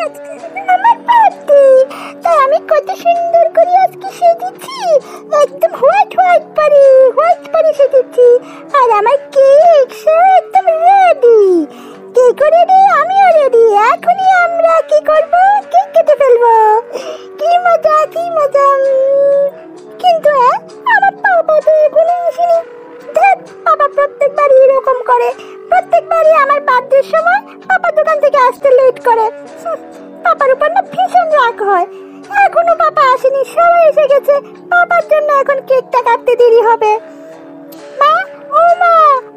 আজকে আমার বার্থডে, তাই আমি কত সুন্দর করে আজকে সেজেছি। একদম হোয়াইট পরে সেজেছি। আর আমার কেক সব একদম রেডি। কেকও রেডি, আমিও রেডি। এখনই আমরা কি করবো? কেক কেটে ফেলবো। কি মজা, কি মজা। কিন্তু আমার বাবা তো এখনো আসেনি। ধ্যাৎ, বাবা প্রত্যেকবারই এরকম করে। প্রত্যেকবারই আমার বার্থডের সময় পাপা দোকান থেকে আসতে লেট করে। পাপার উপর না ভীষণ রাগ হয়। এখনো পাপা আসেনি, সবাই এসে গেছে। পাপার জন্য এখন কেকটা কাটতে দেরি হবে। মা, ও মা,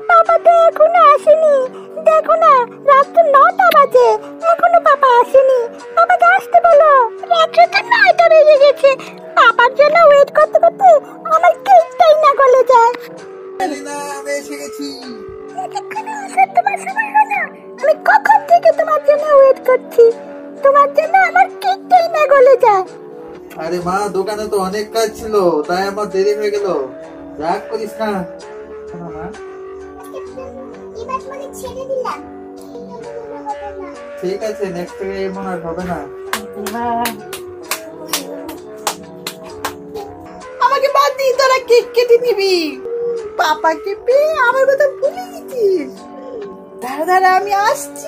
পাপা তো এখনো আসেনি। দেখো না, রাত তো 9টা বাজে, এখনো পাপা আসেনি। পাপাকে আসতে বলো। রাত তো 9টা বেজে গেছে। পাপার জন্য ওয়েট করতে করতে আমার কেকটাই না গলে যায়। আমি এসে গেছি। তোমার সময় হলো? আমি কখন থেকে তোমার জন্য ওয়েট করছি। তোমার জন্য আমার কেকটাই না গলে যায়। আরে মা, দোকানে তো অনেক কাজ ছিল, তাই আমার দেরি হয়ে গেল। রাগ করিস না মা। ঠিক আছে, নেক্সট থেকে এমন আর হবে না। আমাকে বাদ দিয়ে তোরা কেক কেটে নিবি। পাপাকে পেয়ে আমার কথা ভুলে গেছিস। দাঁড়া দাঁড়া, আমি আসছি।